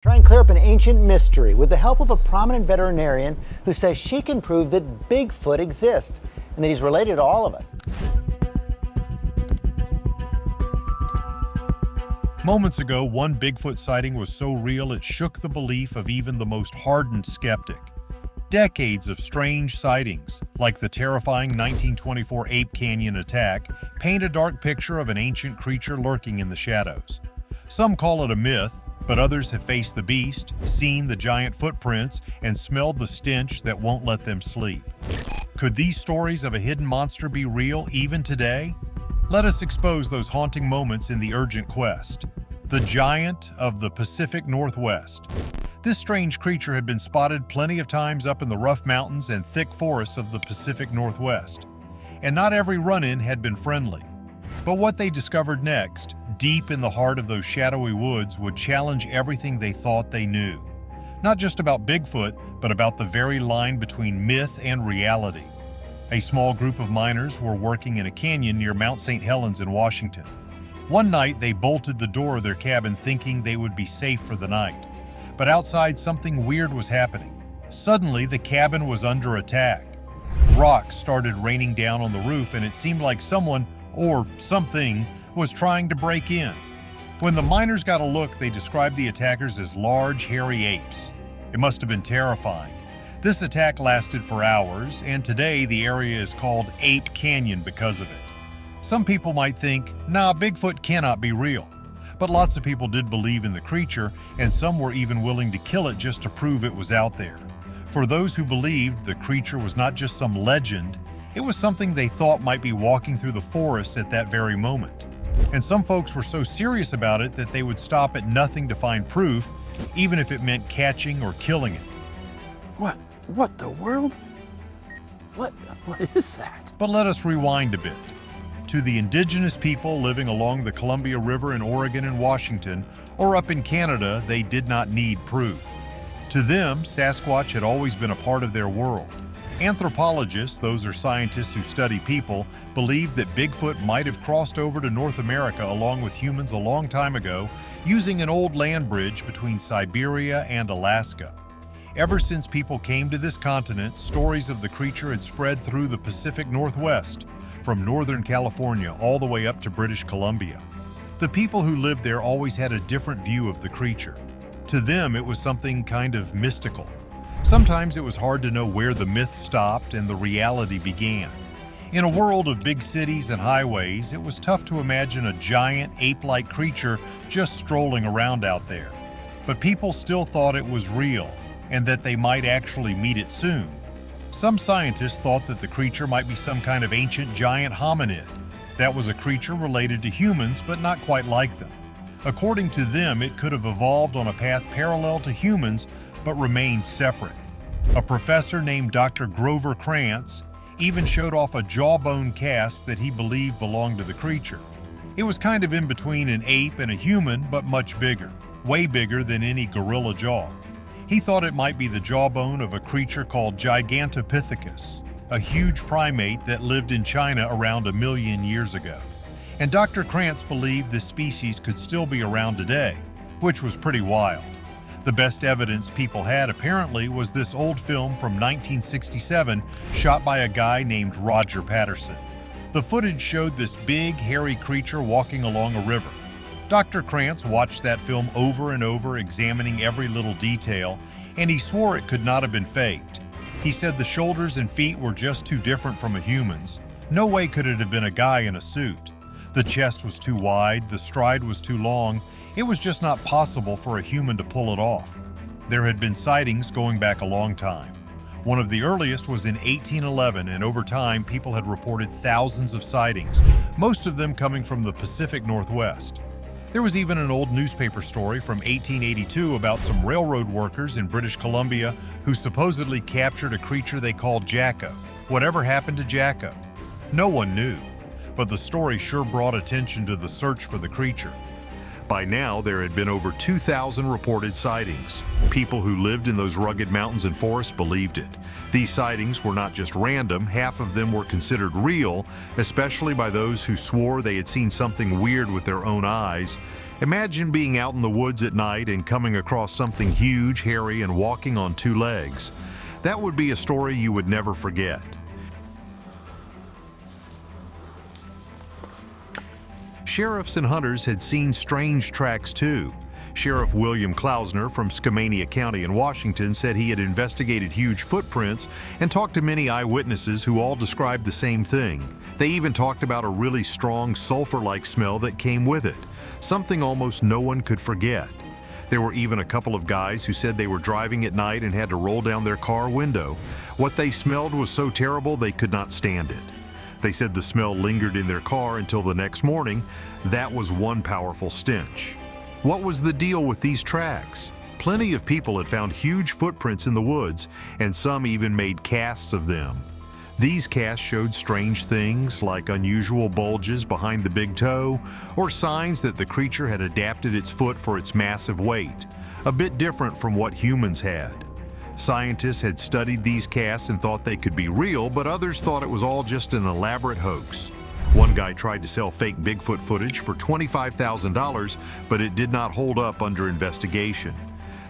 Try and clear up an ancient mystery with the help of a prominent veterinarian who says she can prove that Bigfoot exists and that he's related to all of us. Moments ago, one Bigfoot sighting was so real it shook the belief of even the most hardened skeptic. Decades of strange sightings, like the terrifying 1924 Ape Canyon attack, paint a dark picture of an ancient creature lurking in the shadows. Some call it a myth, but others have faced the beast, seen the giant footprints, and smelled the stench that won't let them sleep. Could these stories of a hidden monster be real even today? Let us expose those haunting moments in the urgent quest. The giant of the Pacific Northwest. This strange creature had been spotted plenty of times up in the rough mountains and thick forests of the Pacific Northwest. And not every run-in had been friendly. But what they discovered next, deep in the heart of those shadowy woods, would challenge everything they thought they knew. Not just about Bigfoot, but about the very line between myth and reality. A small group of miners were working in a canyon near Mount St. Helens in Washington. One night, they bolted the door of their cabin thinking they would be safe for the night. But outside, something weird was happening. Suddenly, the cabin was under attack. Rocks started raining down on the roof, and it seemed like someone, or something, was trying to break in. When the miners got a look, they described the attackers as large, hairy apes. It must have been terrifying. This attack lasted for hours, and today the area is called Ape Canyon because of it. Some people might think, nah, Bigfoot cannot be real. But lots of people did believe in the creature, and some were even willing to kill it just to prove it was out there. For those who believed the creature was not just some legend, it was something they thought might be walking through the forests at that very moment. And some folks were so serious about it that they would stop at nothing to find proof, even if it meant catching or killing it. What the world? What is that? But let us rewind a bit. To the indigenous people living along the Columbia River in Oregon and Washington, or up in Canada, they did not need proof. To them, Sasquatch had always been a part of their world. Anthropologists, those are scientists who study people, believe that Bigfoot might have crossed over to North America along with humans a long time ago, using an old land bridge between Siberia and Alaska. Ever since people came to this continent, stories of the creature had spread through the Pacific Northwest, from Northern California all the way up to British Columbia. The people who lived there always had a different view of the creature. To them, it was something kind of mystical. Sometimes it was hard to know where the myth stopped and the reality began. In a world of big cities and highways, it was tough to imagine a giant ape-like creature just strolling around out there. But people still thought it was real, and that they might actually meet it soon. Some scientists thought that the creature might be some kind of ancient giant hominid. That was a creature related to humans, but not quite like them. According to them, it could have evolved on a path parallel to humans, but remained separate. A professor named Dr. Grover Krantz even showed off a jawbone cast that he believed belonged to the creature. It was kind of in between an ape and a human, but much bigger, way bigger than any gorilla jaw. He thought it might be the jawbone of a creature called Gigantopithecus, a huge primate that lived in China around 1 million years ago. And Dr. Krantz believed this species could still be around today, which was pretty wild. The best evidence people had, apparently, was this old film from 1967 shot by a guy named Roger Patterson. The footage showed this big, hairy creature walking along a river. Dr. Krantz watched that film over and over, examining every little detail, and he swore it could not have been faked. He said the shoulders and feet were just too different from a human's. No way could it have been a guy in a suit. The chest was too wide, the stride was too long. It was just not possible for a human to pull it off. There had been sightings going back a long time. One of the earliest was in 1811, and over time, people had reported thousands of sightings, most of them coming from the Pacific Northwest. There was even an old newspaper story from 1882 about some railroad workers in British Columbia who supposedly captured a creature they called Jacko. Whatever happened to Jacko? No one knew, but the story sure brought attention to the search for the creature. By now, there had been over 2,000 reported sightings. People who lived in those rugged mountains and forests believed it. These sightings were not just random, half of them were considered real, especially by those who swore they had seen something weird with their own eyes, Imagine being out in the woods at night and coming across something huge, hairy, and walking on two legs. That would be a story you would never forget. Sheriffs and hunters had seen strange tracks too. Sheriff William Klausner from Skamania County in Washington said he had investigated huge footprints and talked to many eyewitnesses who all described the same thing. They even talked about a really strong sulfur-like smell that came with it, something almost no one could forget. There were even a couple of guys who said they were driving at night and had to roll down their car window. What they smelled was so terrible they could not stand it. They said the smell lingered in their car until the next morning. That was one powerful stench. What was the deal with these tracks? Plenty of people had found huge footprints in the woods, and some even made casts of them. These casts showed strange things like unusual bulges behind the big toe, or signs that the creature had adapted its foot for its massive weight, a bit different from what humans had. Scientists had studied these casts and thought they could be real, but others thought it was all just an elaborate hoax. One guy tried to sell fake Bigfoot footage for $25,000, but it did not hold up under investigation.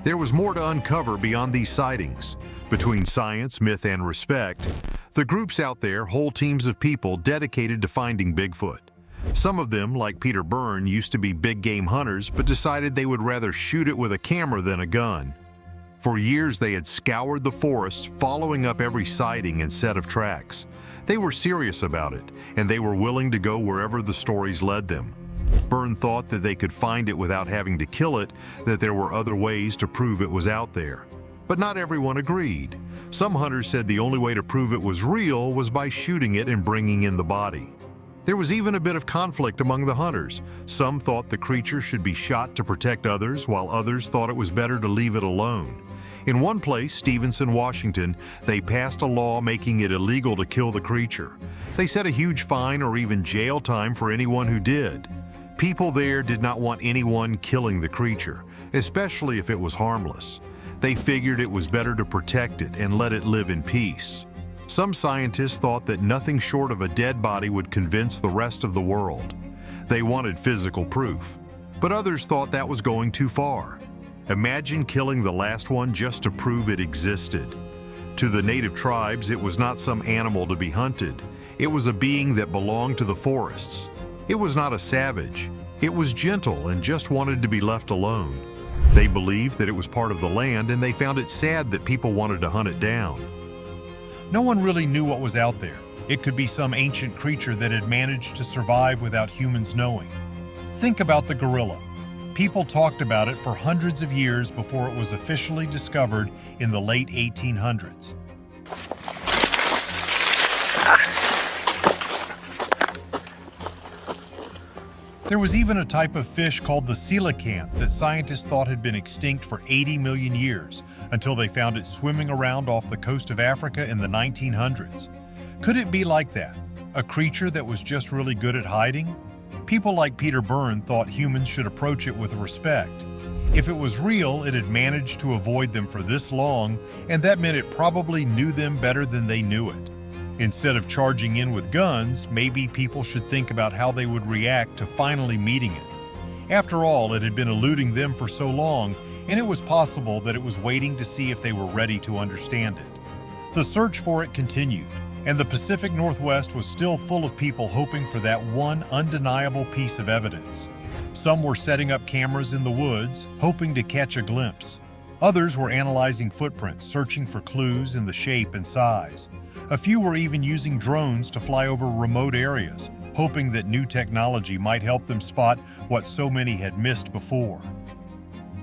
There was more to uncover beyond these sightings. Between science, myth, and respect, the groups out there, whole teams of people dedicated to finding Bigfoot. Some of them, like Peter Byrne, used to be big game hunters, but decided they would rather shoot it with a camera than a gun. For years, they had scoured the forests, following up every sighting and set of tracks. They were serious about it, and they were willing to go wherever the stories led them. Byrne thought that they could find it without having to kill it, that there were other ways to prove it was out there. But not everyone agreed. Some hunters said the only way to prove it was real was by shooting it and bringing in the body. There was even a bit of conflict among the hunters. Some thought the creature should be shot to protect others, while others thought it was better to leave it alone. In one place, Stevenson, Washington, they passed a law making it illegal to kill the creature. They set a huge fine or even jail time for anyone who did. People there did not want anyone killing the creature, especially if it was harmless. They figured it was better to protect it and let it live in peace. Some scientists thought that nothing short of a dead body would convince the rest of the world. They wanted physical proof, but others thought that was going too far. Imagine killing the last one just to prove it existed. To the native tribes, it was not some animal to be hunted. It was a being that belonged to the forests. It was not a savage. It was gentle and just wanted to be left alone. They believed that it was part of the land, and they found it sad that people wanted to hunt it down. No one really knew what was out there. It could be some ancient creature that had managed to survive without humans knowing. Think about the gorilla. People talked about it for hundreds of years before it was officially discovered in the late 1800s. There was even a type of fish called the coelacanth that scientists thought had been extinct for 80 million years until they found it swimming around off the coast of Africa in the 1900s. Could it be like that? A creature that was just really good at hiding? People like Peter Byrne thought humans should approach it with respect. If it was real, it had managed to avoid them for this long, and that meant it probably knew them better than they knew it. Instead of charging in with guns, maybe people should think about how they would react to finally meeting it. After all, it had been eluding them for so long, and it was possible that it was waiting to see if they were ready to understand it. The search for it continued, and the Pacific Northwest was still full of people hoping for that one undeniable piece of evidence. Some were setting up cameras in the woods, hoping to catch a glimpse. Others were analyzing footprints, searching for clues in the shape and size. A few were even using drones to fly over remote areas, hoping that new technology might help them spot what so many had missed before.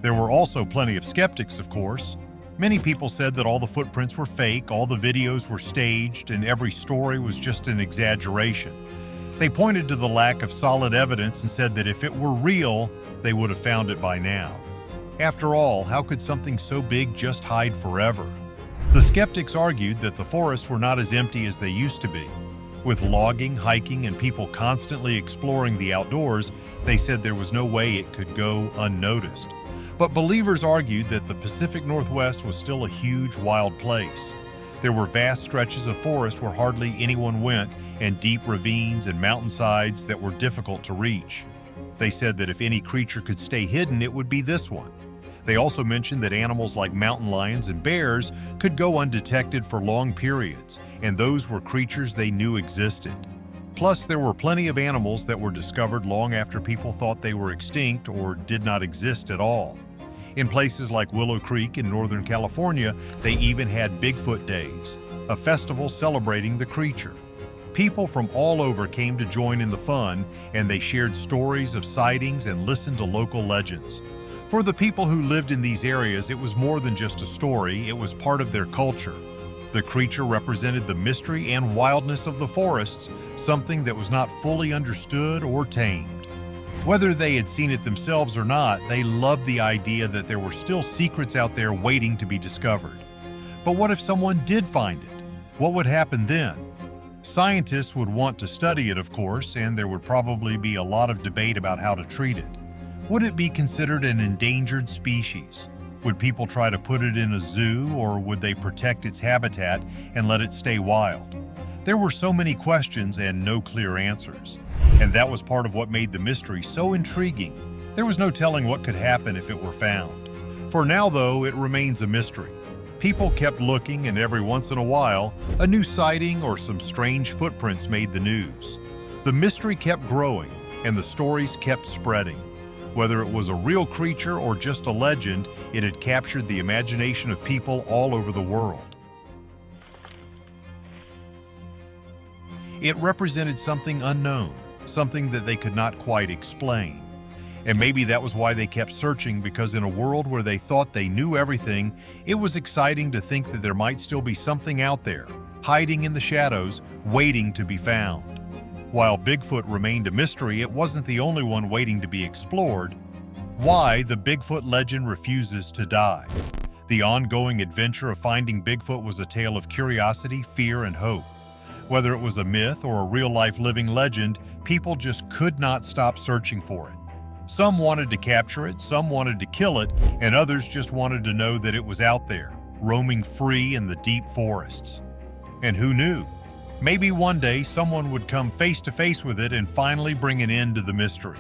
There were also plenty of skeptics, of course. Many people said that all the footprints were fake, all the videos were staged, and every story was just an exaggeration. They pointed to the lack of solid evidence and said that if it were real, they would have found it by now. After all, how could something so big just hide forever? The skeptics argued that the forests were not as empty as they used to be. With logging, hiking, and people constantly exploring the outdoors, they said there was no way it could go unnoticed. But believers argued that the Pacific Northwest was still a huge, wild place. There were vast stretches of forest where hardly anyone went, and deep ravines and mountainsides that were difficult to reach. They said that if any creature could stay hidden, it would be this one. They also mentioned that animals like mountain lions and bears could go undetected for long periods, and those were creatures they knew existed. Plus, there were plenty of animals that were discovered long after people thought they were extinct or did not exist at all. In places like Willow Creek in Northern California, they even had Bigfoot Days, a festival celebrating the creature. People from all over came to join in the fun, and they shared stories of sightings and listened to local legends. For the people who lived in these areas, it was more than just a story, it was part of their culture. The creature represented the mystery and wildness of the forests, something that was not fully understood or tamed. Whether they had seen it themselves or not, they loved the idea that there were still secrets out there waiting to be discovered. But what if someone did find it? What would happen then? Scientists would want to study it, of course, and there would probably be a lot of debate about how to treat it. Would it be considered an endangered species? Would people try to put it in a zoo, or would they protect its habitat and let it stay wild? There were so many questions and no clear answers. And that was part of what made the mystery so intriguing. There was no telling what could happen if it were found. For now, though, it remains a mystery. People kept looking, and every once in a while, a new sighting or some strange footprints made the news. The mystery kept growing, and the stories kept spreading. Whether it was a real creature or just a legend, it had captured the imagination of people all over the world. It represented something unknown, something that they could not quite explain. And maybe that was why they kept searching, because in a world where they thought they knew everything, it was exciting to think that there might still be something out there, hiding in the shadows, waiting to be found. While Bigfoot remained a mystery, it wasn't the only one waiting to be explored. Why the Bigfoot legend refuses to die. The ongoing adventure of finding Bigfoot was a tale of curiosity, fear, and hope. Whether it was a myth or a real-life living legend, people just could not stop searching for it. Some wanted to capture it, some wanted to kill it, and others just wanted to know that it was out there, roaming free in the deep forests. And who knew? Maybe one day someone would come face to face with it and finally bring an end to the mystery.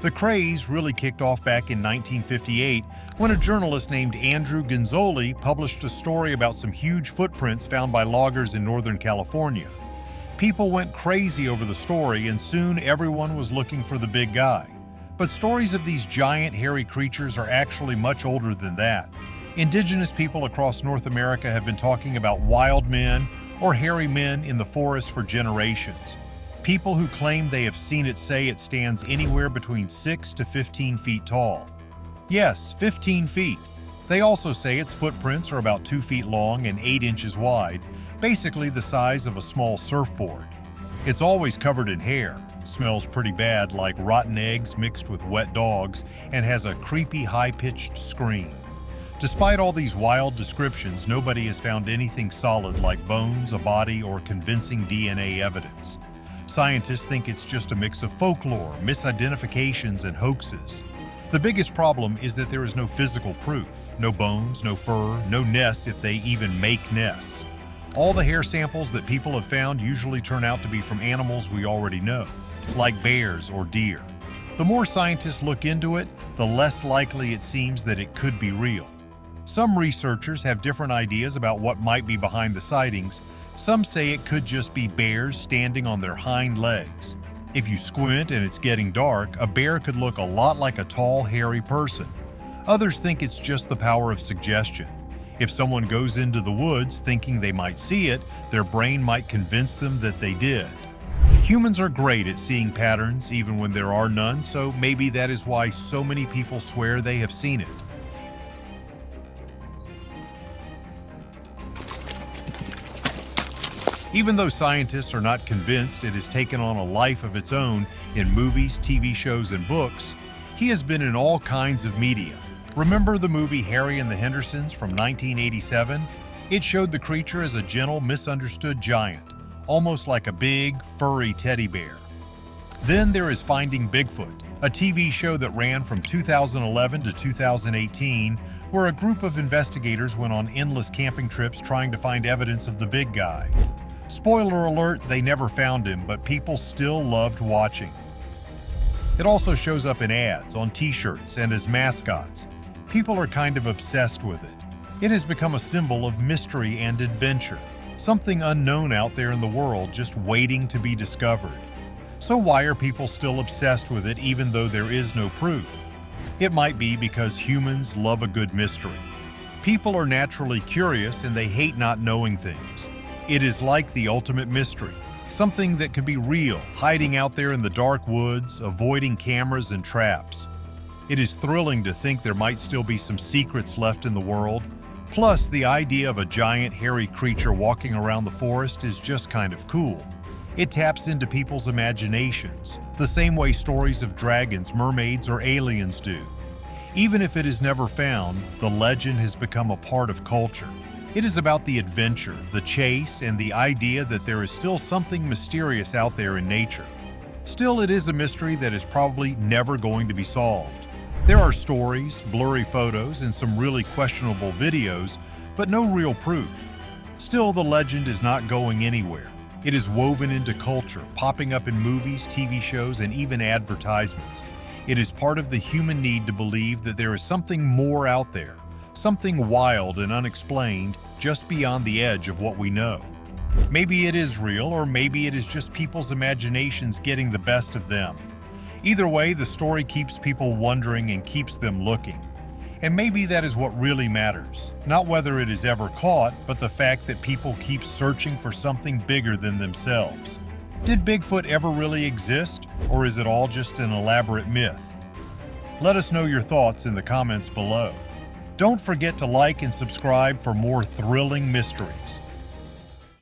The craze really kicked off back in 1958 when a journalist named Andrew Gonzoli published a story about some huge footprints found by loggers in Northern California. People went crazy over the story, and soon everyone was looking for the big guy. But stories of these giant hairy creatures are actually much older than that. Indigenous people across North America have been talking about wild men or hairy men in the forest for generations. People who claim they have seen it say it stands anywhere between 6 to 15 feet tall. Yes, 15 feet. They also say its footprints are about 2 feet long and 8 inches wide, basically the size of a small surfboard. It's always covered in hair, smells pretty bad like rotten eggs mixed with wet dogs, and has a creepy high-pitched scream. Despite all these wild descriptions, nobody has found anything solid like bones, a body, or convincing DNA evidence. Scientists think it's just a mix of folklore, misidentifications, and hoaxes. The biggest problem is that there is no physical proof. No bones, no fur, no nests if they even make nests. All the hair samples that people have found usually turn out to be from animals we already know, like bears or deer. The more scientists look into it, the less likely it seems that it could be real. Some researchers have different ideas about what might be behind the sightings. Some say it could just be bears standing on their hind legs. If you squint and it's getting dark, a bear could look a lot like a tall, hairy person. Others think it's just the power of suggestion. If someone goes into the woods thinking they might see it, their brain might convince them that they did. Humans are great at seeing patterns even when there are none, so maybe that is why so many people swear they have seen it. Even though scientists are not convinced it has taken on a life of its own in movies, TV shows, and books, he has been in all kinds of media. Remember the movie Harry and the Hendersons from 1987? It showed the creature as a gentle, misunderstood giant, almost like a big, furry teddy bear. Then there is Finding Bigfoot, a TV show that ran from 2011 to 2018, where a group of investigators went on endless camping trips trying to find evidence of the big guy. Spoiler alert, they never found him, but people still loved watching. It also shows up in ads, on t-shirts, and as mascots. People are kind of obsessed with it. It has become a symbol of mystery and adventure, something unknown out there in the world just waiting to be discovered. So why are people still obsessed with it even though there is no proof? It might be because humans love a good mystery. People are naturally curious and they hate not knowing things. It is like the ultimate mystery, something that could be real, hiding out there in the dark woods, avoiding cameras and traps. It is thrilling to think there might still be some secrets left in the world. Plus, the idea of a giant hairy creature walking around the forest is just kind of cool. It taps into people's imaginations, the same way stories of dragons, mermaids, or aliens do. Even if it is never found, the legend has become a part of culture. It is about the adventure, the chase, and the idea that there is still something mysterious out there in nature. Still, it is a mystery that is probably never going to be solved. There are stories, blurry photos, and some really questionable videos, but no real proof. Still, the legend is not going anywhere. It is woven into culture, popping up in movies, TV shows, and even advertisements. It is part of the human need to believe that there is something more out there, something wild and unexplained, just beyond the edge of what we know. Maybe it is real, or maybe it is just people's imaginations getting the best of them. Either way, the story keeps people wondering and keeps them looking. And maybe that is what really matters. Not whether it is ever caught, but the fact that people keep searching for something bigger than themselves. Did Bigfoot ever really exist, or is it all just an elaborate myth? Let us know your thoughts in the comments below. Don't forget to like and subscribe for more thrilling mysteries.